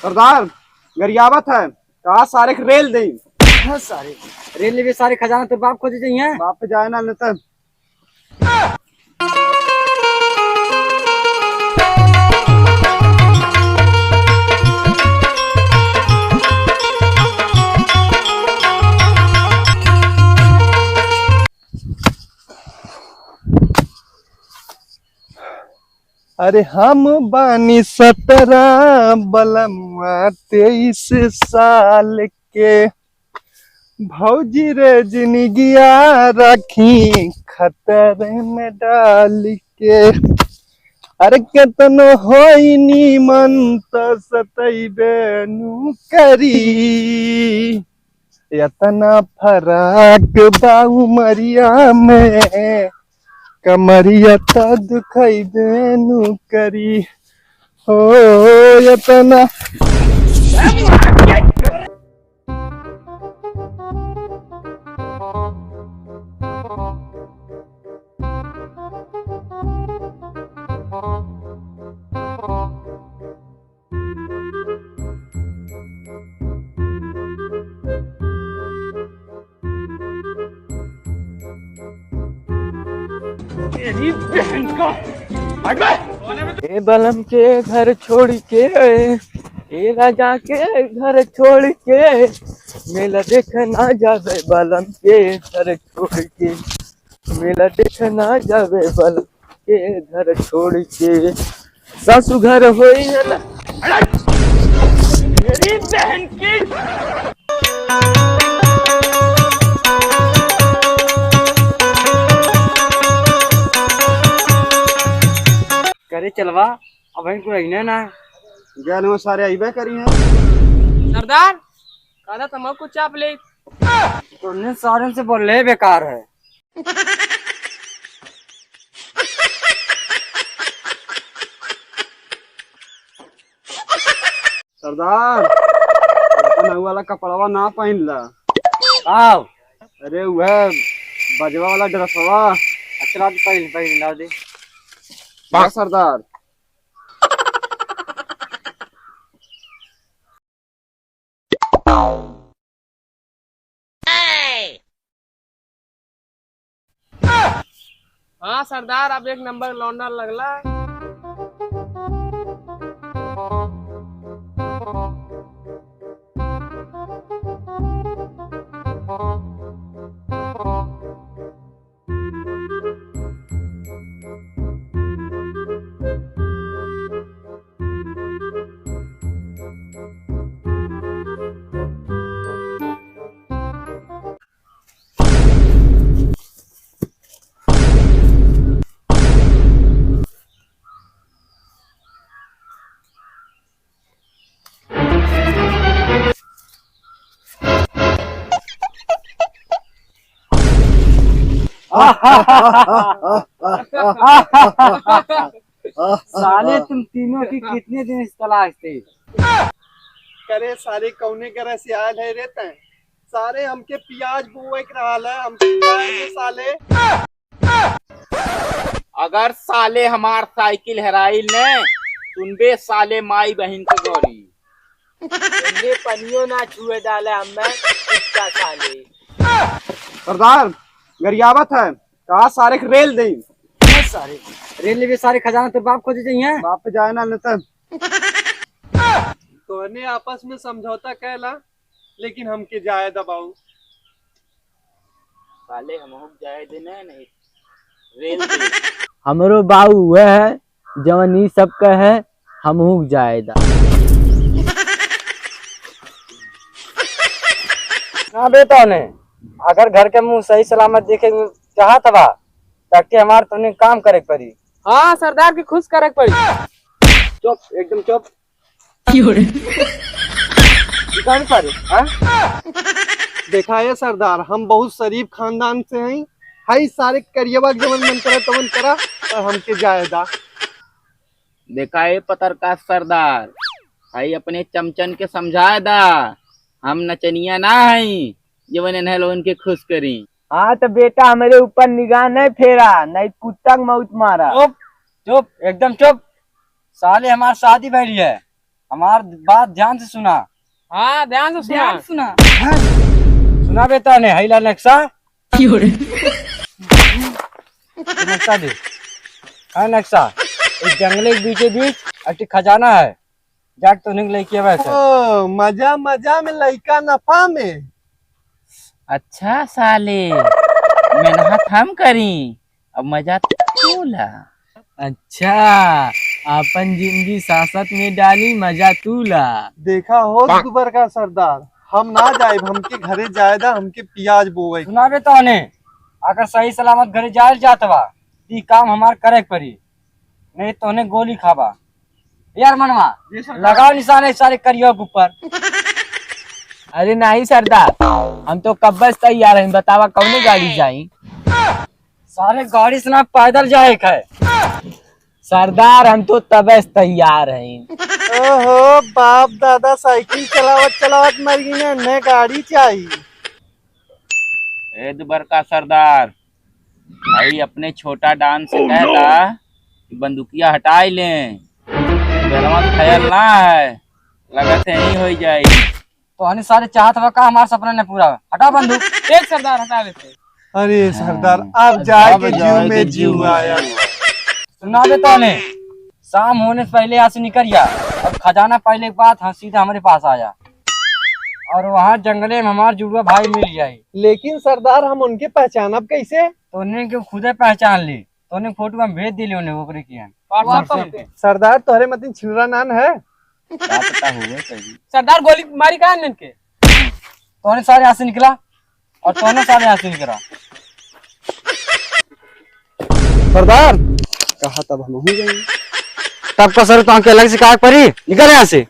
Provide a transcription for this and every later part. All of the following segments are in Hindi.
सरदार गरियावत है कहा सारे के रेल दे। हाँ, सारे रेल भी सारे खजाना तो बाप खोजे चाहिए। बाप पे जाए ना नहीं। अरे हम बानी 17 बलमा 23 साल के। भौजी रे जिंदगिया रखी खतर में डाल के। अरे केतनो होई नीमन तो सतैबे नु करी। यतना फराक बा उमरिया में कमरिया त दुखैबे नु करी हो यतना। ए बलम के घर छोड़ के ए राजा के घर छोड़ के मेला देख ना जावे बलम के घर छोड़ के। मेला देख ना जावे बलम के घर छोड़ के। सासू घर होई है ना मेरी बहन की। करे चलवा अब इनको रहने ना गैल में सारे अबे करी हैं। सरदार काला तम्बाकू चाप ले तुमने सारे से बोल ले बेकार है। सरदार वाला कपड़वा ना पहन ला। आओ अरे वह बजवा वाला ड्रेसवा। अच्छा पहले पहले ला दे। हाँ सरदार। हाँ सरदार अब एक नंबर लौंडा लगला। साले तुम तीनों की कितने दिन इस तलाश थे। करे सारे कौने करे से आयल है रहते हैं। सारे हमके प्याज बुए के रहल है हमके साले। अगर साले हमार साइकिल हेराइल ने सुनबे साले माई बहन को गौरी ये पनियो ना छुए डाले हमें इसका साले। सरदार गरियावत है कहा सारे के रेल दे। सारे रेल भी सारे खजाना तो बाप खोजे चाहिए। बाप पे जाए ना नहीं। तोने आपस में समझौता कहला लेकिन हमके जाए दबाऊ। साले हम जाए देना नहीं रेल दे। हमरो बाऊ हुआ है जवानी सबका है हम जायदा ना बेटा ने अगर घर के मुंह सही सलामत देखे चाहा तबा ताकि हमारे तुमने काम करे पड़ी। हाँ सरदार की खुश करे पड़ी। चुप एकदम चुप। देखा है सरदार हम बहुत शरीफ खानदान से हैं। हाई सारे करियवा जवन मन करे तवन करा और हमके जायदा। देखा है पतर का सरदार भाई अपने चमचन के समझाए दा हम नचनिया ना है जवन इन्हें लोगन के खुश करी। हाँ तो बेटा हमारे ऊपर निगाह नहीं फेरा नहीं कुत्ता मौत मारा। चुप चुप एकदम चुप। साले हमारी शादी भरी है हमार बात ध्यान से सुना। हाँ ध्यान से सुना। सुना बेटा ने हैला नक्शा नक्शा दे। हाँ नक्शा इस जंगले के बीचे बीच एक खजाना है, जाके तो नहीं लेके वैसे। ओ मजा मजा में लइका नफा में। अच्छा साले मेहनत हम करी अब मजा तू ला। अच्छा अपन जिंदगी सासत में डाली मजा तू ला। देखा हो दुबर का सरदार, हम ना जाए, हमके घरे जायदा, हमके प्याज बोए। सुना बेटा ने अगर सही सलामत घरे जाए जात बा ती काम हमार करे पड़ी, नहीं तो ने गोली खाबा। यार मनवा लगाओ निशाने सारे करियो के ऊपर। अरे नहीं सरदार, हम तो कब बस तैयार हैं, बतावा कौन गाड़ी जाई। सारे गाड़ी से ना पैदल जाए है। सरदार हम तो तबस तैयार हैं। ओहो बाप दादा साइकिल चलावत चलावत मर गई ना, नए गाड़ी चाहिए। ए दुबर का सरदार भाई अपने छोटा डांस से कहता कि बंदूकिया हटाई लें, ख्याल ना है लगत है यही हो जाए। तो हनी सारे चाहत बा का हमारा सपना ने पूरा हटा बंदूक। एक सरदार हटा देते। अरे सरदार अब जाए के जीव में जीव आया। सुना दे तो ने शाम होने से पहले यहाँ से निकल जा। अब खजाना पहले के बाद हाँ सीधा हमारे पास आ जा और वहाँ जंगले में हमारा जुड़वा भाई मिल जाए। लेकिन सरदार हम उनके पहचानब कैसे? तो उन्हें क्यों खुदे पहचान ली, तो उन्हें फोटो में भेज दिली उन्हें ओकरे की। सरदार तोहरे मतीन छिलरा नान है। क्या पता हुआ कभी। सरदार गोली मारी कहा इनके। तो उन्हें सारे यहाँ से निकला और तो सारे यहाँ से निकला। सरदार कहा तब हम हो गए। तब का सर तो आंखें अलग से कहा परी निकल यहाँ से।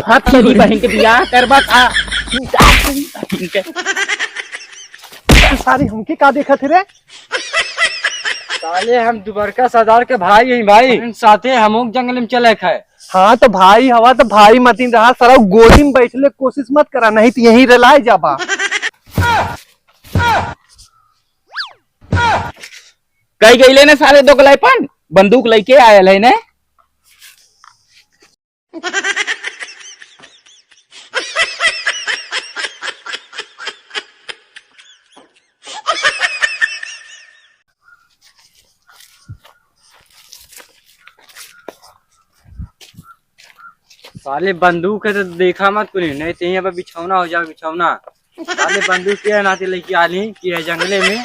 हाथ तेरी बहन के बियाह करबा का। सारी हमके का देखा थे रे? साले हम दुबरका सरदार के भाई हैं भाई, इन साथे हम जंगल में चले है। हाँ तो भाई हवा तो भाई मतीन रहा, सारा गोदी में बैठले कोशिश मत करा, नहीं तो यहीं रलाए जाबा। कई गईले ने सारे दो गलाईपन बंदूक लेके आयल है ने। साले बंदूक है तो देखा मत कुछ नहीं तो यहाँ पे बिछौना हो जाए बिछौना। साले बंदूक क्या नाते लेके आली कि है जंगले में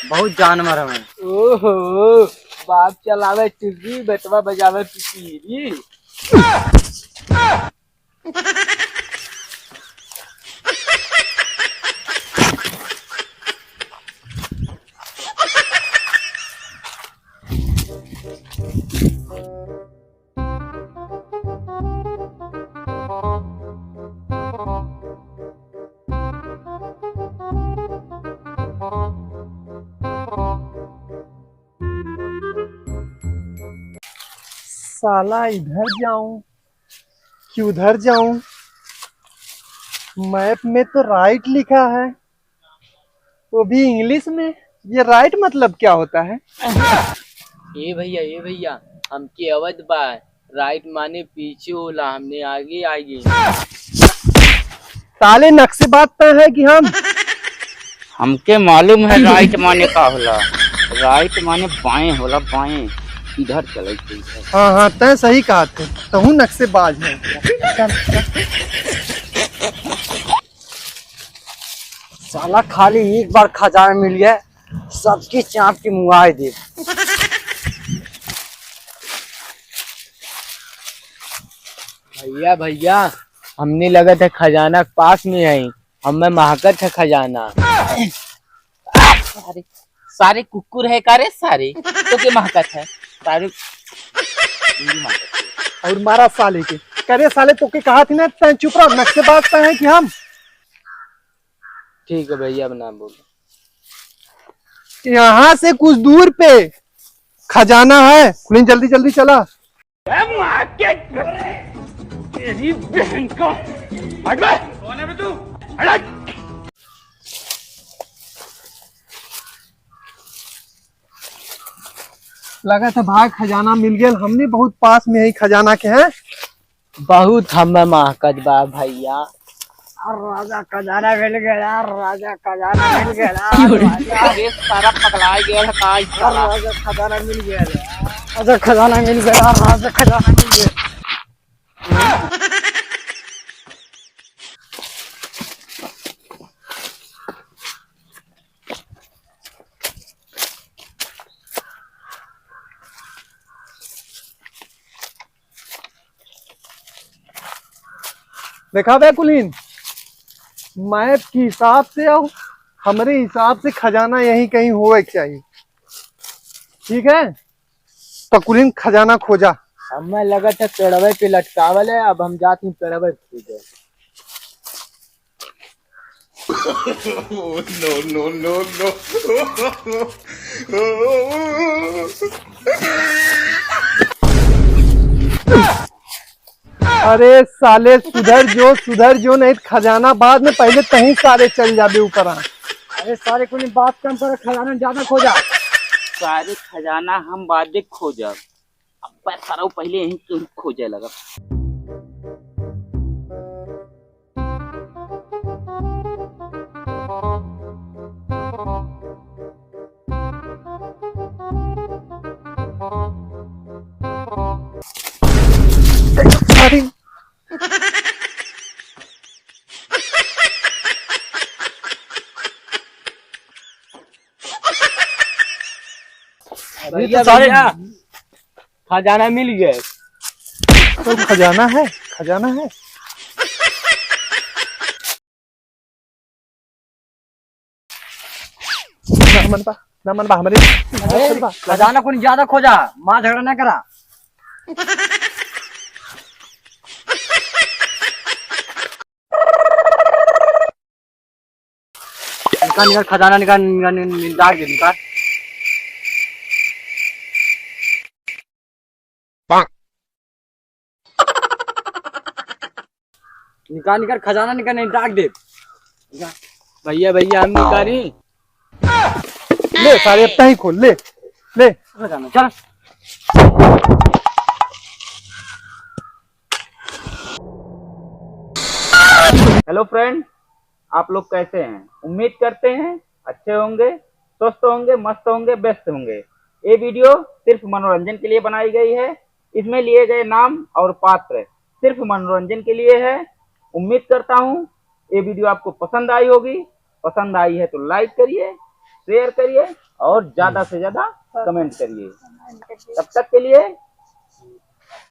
बहुत जानवर हमें। ओहो बाप चलावे टिब्बी बेटवा बजावे पिपीरी। साला इधर जाऊं कि उधर जाऊं? मैप में तो राइट लिखा है, वो भी इंग्लिश में। ये राइट मतलब क्या होता है? ये भैया हमके अवध बा, राइट माने पीछे होला, हमने आगे आगे। साले नक्शे बात तय है कि हम हमके मालूम है राइट माने का होला। राइट माने बाएं होला, बाएं इधर चले। हाँ हाँ तय सही कहा थे, तहु नक्शेबाज है। साला खाली एक बार खजाना मिल गया सबकी चाप की मुआए दे। भैया हमने लगा था खजाना पास में है, हमें महकत है खजाना। सारे सारे कुकुर है कारे सारे तो के महकत है सारे मेरी महकत है। और मारा साले के करे साले तो के कहा थी ना तैं चुप रहो नक्शे बाजता है कि हम ठीक है भैया, अब ना बोलो। यहाँ से कुछ दूर पे खजाना है। कुलीन जल्दी जल्दी चला। तेरी बहन को हट बे। कौन है बे तू? हट। लगा था भाई खजाना मिल गया, हमने बहुत पास में ही खजाना के हैं। बहुत हमें महकत बा भैया। राजा खजाना मिल गया, राजा खजाना मिल गया, अरे सारा पगला गया है का इस साला। राजा खजाना मिल गया, राजा खजाना मिल गया, राजा खजाना मिल गया। देखा बे कुलीन, मैप के हिसाब से और हमारे हिसाब से खजाना यहीं कहीं होवे चाहिए। ठीक है तो कुलीन खजाना खोजा। हमें लगा था पेड़वे पे लटकावल है, अब हम जाते हैं पेड़वे पे। अरे साले सुधर जो नहीं तो खजाना बाद में पहले कहीं सारे चल जाबे ऊपर। अरे सारे को बात कम पर खजाना ज्यादा खोजा। सारे खजाना हम बाद में खोजब, अब सारा पहले यहीं क्यों खोजे लगा। अरे भैया भैया खजाना मिल गया। तो खजाना है, खजाना है। ना मन बा हमारे खजाना को ज्यादा खोजा, माँ झगड़ा न करा। निकाल खजाना निकाल, डाल दे निकाल। निकाल खजाना निकाल, नहीं डाक दे। भैया भैया हम निकाली। ले सारे अब ही खोल ले ले खजाना चल। हेलो फ्रेंड, आप लोग कैसे हैं? उम्मीद करते हैं अच्छे होंगे, स्वस्थ होंगे, मस्त होंगे, बेस्ट होंगे। ये वीडियो सिर्फ मनोरंजन के लिए बनाई गई है। इसमें लिए गए नाम और पात्र सिर्फ मनोरंजन के लिए है। उम्मीद करता हूँ ये वीडियो आपको पसंद आई होगी। पसंद आई है तो लाइक करिए, शेयर करिए और ज्यादा से ज्यादा कमेंट करिए। तब तक के लिए